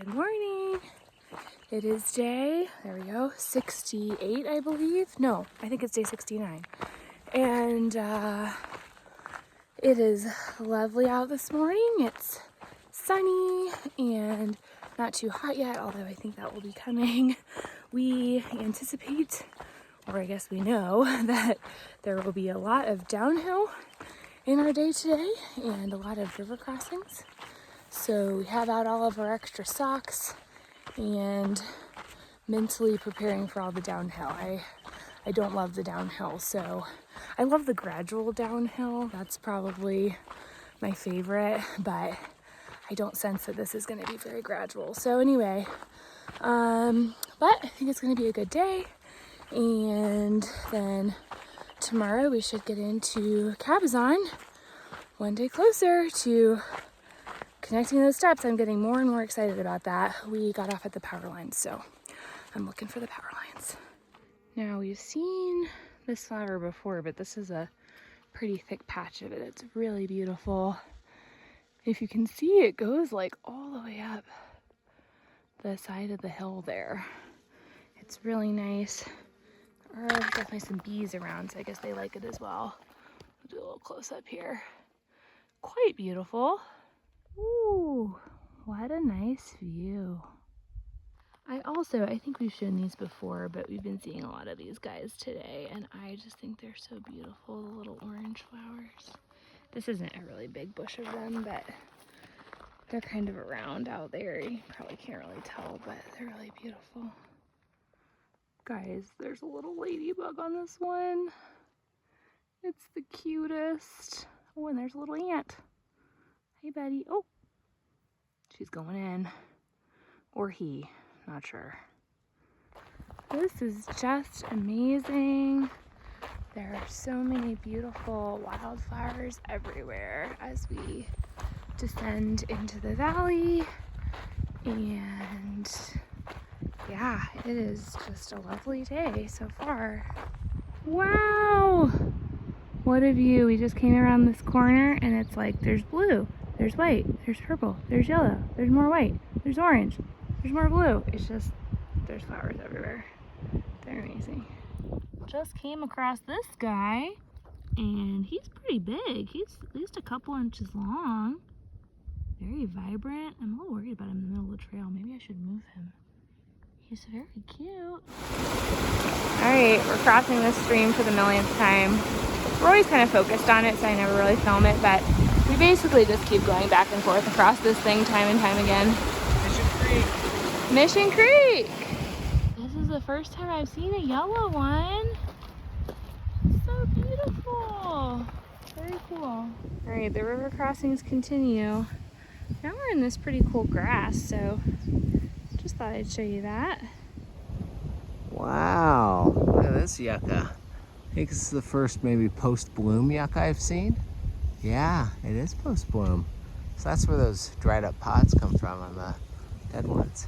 Good morning. It is day, there we go, 68, I believe. No, I think it's day 69. And it is lovely out this morning. It's sunny and not too hot yet, although I think that will be coming. We anticipate, or I guess we know, that there will be a lot of downhill in our day today and a lot of river crossings. So we have out all of our extra socks and mentally preparing for all the downhill. I don't love the downhill, so I love the gradual downhill. That's probably my favorite, but I don't sense that this is going to be very gradual. So anyway, but I think it's going to be a good day. And then tomorrow we should get into Cabazon, one day closer to connecting those steps. I'm getting more and more excited about that. We got off at the power lines, so I'm looking for the power lines. Now, we've seen this flower before, but this is a pretty thick patch of it. It's really beautiful. If you can see, it goes like all the way up the side of the hill there. It's really nice. There's definitely some bees around, so I guess they like it as well. We'll do a little close up here. Quite beautiful. Ooh, what a nice view. I think we've shown these before, but we've been seeing a lot of these guys today, and I just think they're so beautiful, the little orange flowers. This isn't a really big bush of them, but they're kind of around out there. You probably can't really tell, but they're really beautiful. Guys, there's a little ladybug on this one. It's the cutest. Oh, and there's a little ant. Hey, buddy. Oh, she's going in. Or he, not sure. This is just amazing. There are so many beautiful wildflowers everywhere as we descend into the valley. And yeah, it is just a lovely day so far. Wow! What a view. We just came around this corner and it's like there's blue, there's white, there's purple, there's yellow, there's more white, there's orange, there's more blue. It's just, there's flowers everywhere. They're amazing. Just came across this guy and he's pretty big. He's at least a couple inches long. Very vibrant. I'm a little worried about him in the middle of the trail. Maybe I should move him. He's very cute. All right, we're crossing this stream for the millionth time. We're always kind of focused on it, so I never really film it, but we basically just keep going back and forth across this thing time and time again. Mission Creek. Mission Creek! This is the first time I've seen a yellow one. So beautiful. Very cool. All right, the river crossings continue. Now we're in this pretty cool grass, so just thought I'd show you that. Wow, look at this yucca. I think this is the first maybe post-bloom yucca I've seen. Yeah, it is post-bloom. So that's where those dried up pods come from on the dead ones.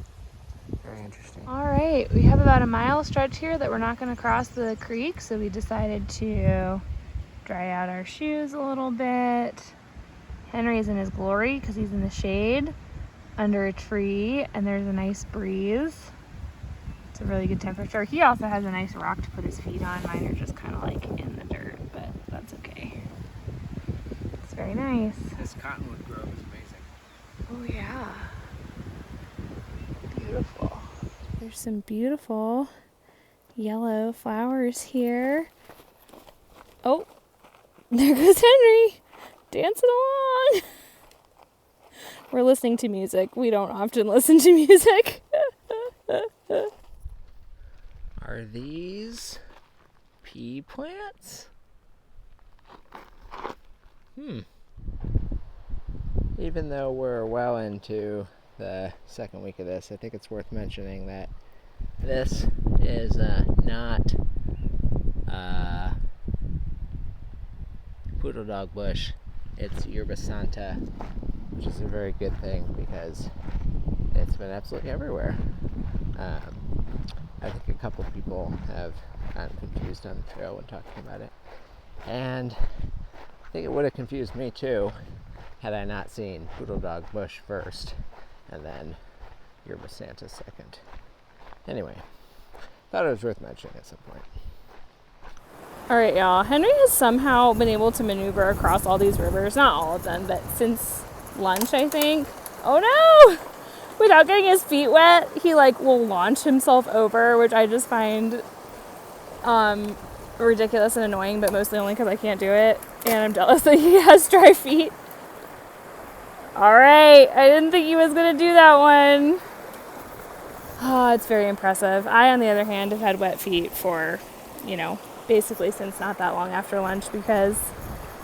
Very interesting. All right, we have about a mile stretch here that we're not going to cross the creek, so we decided to dry out our shoes a little bit. Henry's in his glory because he's in the shade under a tree and there's a nice breeze. It's a really good temperature. He also has a nice rock to put his feet on. Mine are just kind of like in the dirt, but that's okay. It's very nice. This cottonwood grove is amazing. Oh yeah. Beautiful. There's some beautiful yellow flowers here. Oh, there goes Henry, dancing along. We're listening to music. We don't often listen to music. Are these pea plants? Even though we're well into the second week of this, I think it's worth mentioning that this is not poodle dog bush. It's yerba santa, which is a very good thing because it's been absolutely everywhere. I think a couple people have gotten confused on the trail when talking about it. And I think it would have confused me too had I not seen poodle dog bush first and then Yerba Santa's second. Anyway, thought it was worth mentioning at some point. All right, y'all. Henry has somehow been able to maneuver across all these rivers. Not all of them, but since lunch, I think. Oh no! Without getting his feet wet, he like will launch himself over, which I just find ridiculous and annoying, but mostly only because I can't do it. And I'm jealous that he has dry feet. All right. I didn't think he was going to do that one. Oh, it's very impressive. I, on the other hand, have had wet feet for, basically since not that long after lunch, because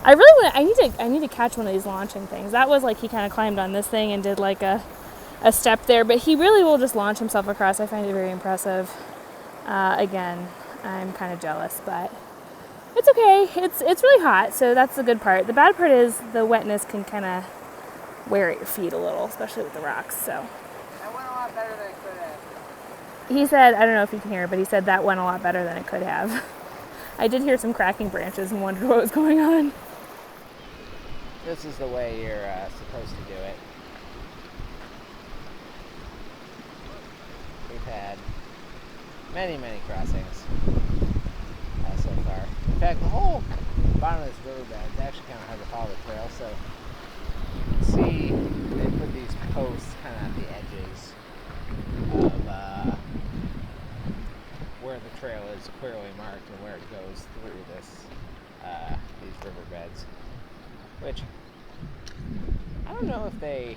I need to catch one of these launching things. That was like he kind of climbed on this thing and did like a step there, but he really will just launch himself across. I find it very impressive. Again, I'm kind of jealous, but it's okay. It's really hot, so that's the good part. The bad part is the wetness can kind of wear at your feet a little, especially with the rocks. So That went a lot better than it could have. he said, I don't know if you can hear, but he said that went a lot better than it could have. I did hear some cracking branches and wondered what was going on. This is the way you're supposed to do it. We've had many crossings so far. In fact, the whole bottom of this riverbed is actually kind of hard to follow the trail, so you can see they put these posts kind of at the edges of where the trail is clearly marked and where it goes through these riverbeds, which I don't know if the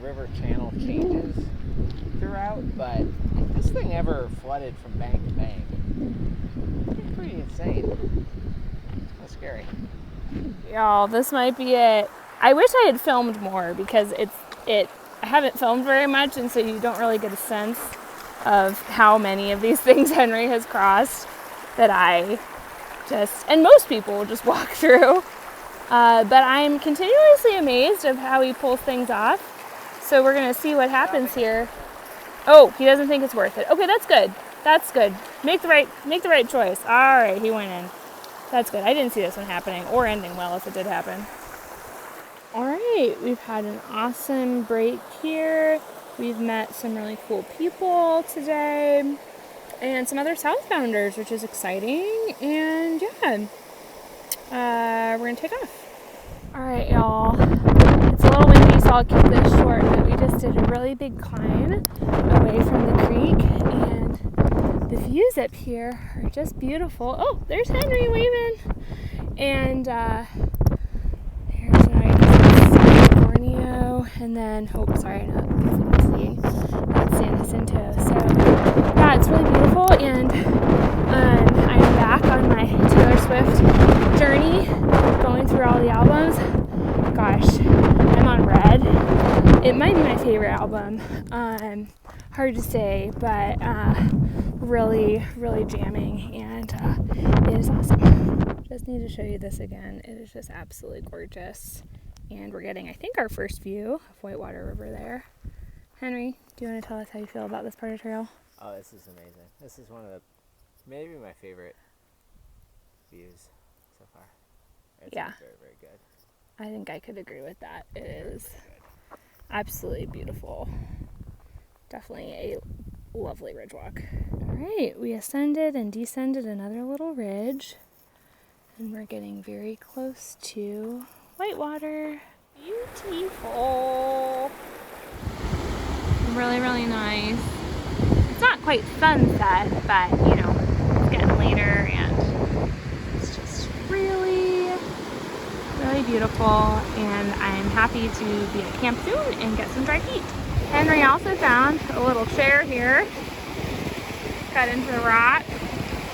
river channel changes throughout, but if this thing ever flooded from bank to bank, it's pretty insane. It's kind of scary. Y'all, this might be it. I wish I had filmed more because I haven't filmed very much, and so you don't really get a sense of how many of these things Henry has crossed that and most people just walk through. But I'm continuously amazed of how he pulls things off. So we're going to see what happens here. Oh, he doesn't think it's worth it. Okay, that's good. That's good. Make the right choice. All right, he went in. That's good. I didn't see this one happening or ending well if it did happen. All right, we've had an awesome break here. We've met some really cool people today and some other southbounders, which is exciting. And yeah, we're gonna take off. All right, y'all. It's a little windy, so I'll keep this short, but we just did a really big climb away from the creek, and the views up here are just beautiful. Oh, there's Henry waving. And here's San Borneo, and then, sorry, that's San Jacinto. So yeah, it's really beautiful, and I'm back on my Taylor Swift journey, going through all the albums. Gosh, I'm on Red. It might be my favorite album. Hard to say, but really jamming, and it is awesome. Just need to show you this again. It is just absolutely gorgeous. And we're getting, I think, our first view of Whitewater River there. Henry, do you want to tell us how you feel about this part of the trail? Oh, this is amazing. This is one of maybe my favorite views so far. It's Yeah. very good. I think I could agree with that. It is absolutely beautiful. Definitely a lovely ridge walk. All right, we ascended and descended another little ridge, and we're getting very close to Whitewater. Beautiful. Really nice. It's not quite sunset, but it's getting later, and it's just really beautiful, and I'm happy to be at camp soon and get some dry feet. Henry also found a little chair here, cut into the rock,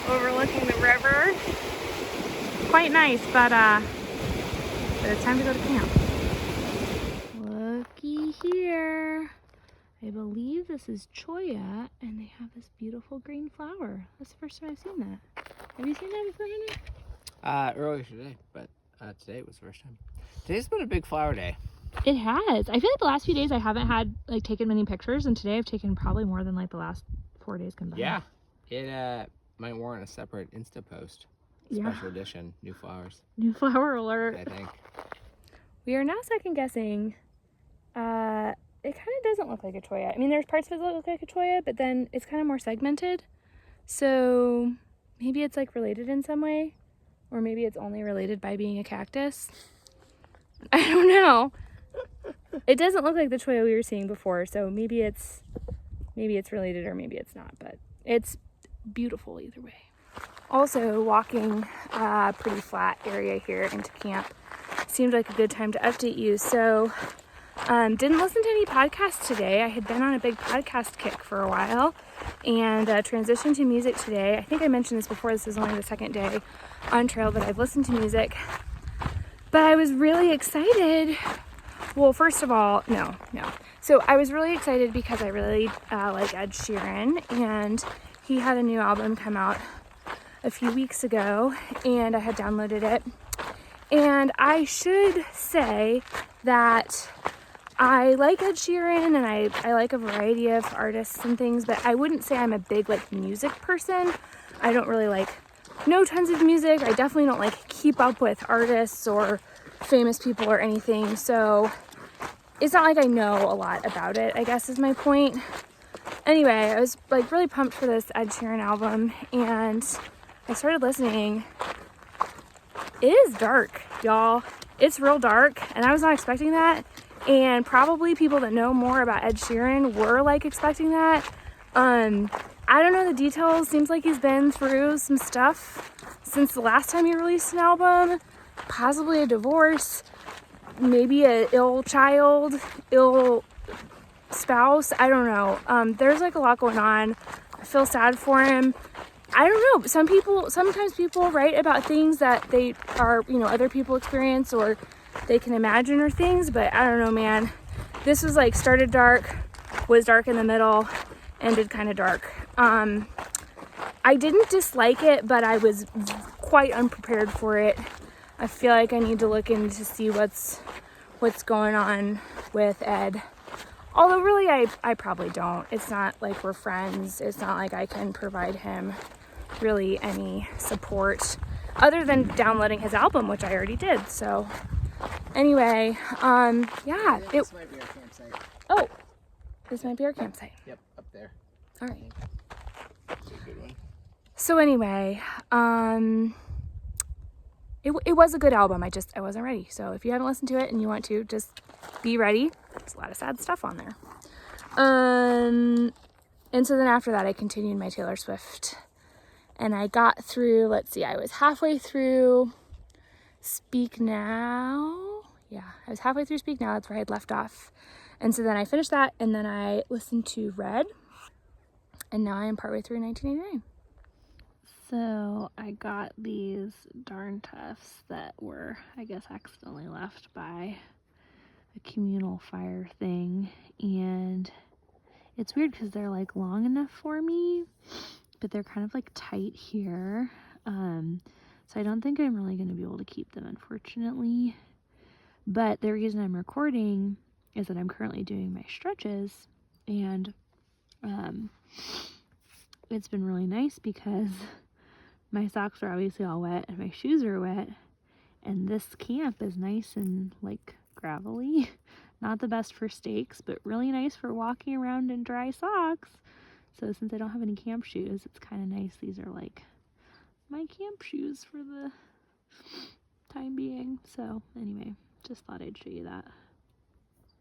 overlooking the river. Quite nice, but it's time to go to camp. Looky here. I believe this is cholla, and they have this beautiful green flower. That's the first time I've seen that. Have you seen that before, Henry? Earlier today, but today was the first time. Today's been a big flower day. It has. I feel like the last few days I haven't had taken many pictures, and today I've taken probably more than the last 4 days combined. Yeah, it might warrant a separate Insta post. Special edition, new flowers. New flower alert. I think. We are now second guessing it kind of doesn't look like a cholla. I mean, there's parts of it that look like a cholla, but then it's kind of more segmented. So maybe it's like related in some way, or maybe it's only related by being a cactus. I don't know. It doesn't look like the cholla we were seeing before, so maybe it's related or maybe it's not, but it's beautiful either way. Also, walking a pretty flat area here into camp seemed like a good time to update you. So, didn't listen to any podcasts today. I had been on a big podcast kick for a while and transitioned to music today. I think I mentioned this before. This is only the second day on trail that I've listened to music. But I was really excited. Well, first of all, no. So I was really excited because I really like Ed Sheeran, and he had a new album come out a few weeks ago, and I had downloaded it. And I should say that I like Ed Sheeran, and I like a variety of artists and things, but I wouldn't say I'm a big like music person. I don't really like know tons of music. I definitely don't like keep up with artists or famous people or anything, so it's not like I know a lot about it, I guess is my point. Anyway, I was like really pumped for this Ed Sheeran album, and I started listening. It is dark, y'all. It's real dark, and I was not expecting that, and probably people that know more about Ed Sheeran were like expecting that. I don't know the details. Seems like he's been through some stuff since the last time he released an album. Possibly a divorce, maybe a ill child, ill spouse. I don't know. There's like a lot going on. I feel sad for him. I don't know. Sometimes people write about things that they are, other people experience or they can imagine or things, but I don't know, man. This was like started dark, was dark in the middle, ended kind of dark. I didn't dislike it, but I was quite unprepared for it. I feel like I need to look in to see what's going on with Ed. Although really I probably don't. It's not like we're friends. It's not like I can provide him really any support other than downloading his album, which I already did. So anyway, yeah. This might be our campsite. Oh, this might be our campsite. Yep, up there. All right. That's a good one. So anyway, it was a good album. I wasn't ready. So if you haven't listened to it and you want to, just be ready. There's a lot of sad stuff on there. And so then after that, I continued my Taylor Swift, and I got through. I was halfway through Speak Now. Yeah, I was halfway through Speak Now. That's where I had left off. And so then I finished that, and then I listened to Red, and now I am partway through 1989. So I got these darn tufts that were, I guess, accidentally left by a communal fire thing, and it's weird because they're like long enough for me, but they're kind of like tight here. So I don't think I'm really going to be able to keep them, unfortunately. But the reason I'm recording is that I'm currently doing my stretches, and it's been really nice because my socks are obviously all wet and my shoes are wet, and this camp is nice and like gravelly. Not the best for stakes, but really nice for walking around in dry socks. So since I don't have any camp shoes, it's kind of nice. These are like my camp shoes for the time being. So anyway, just thought I'd show you that.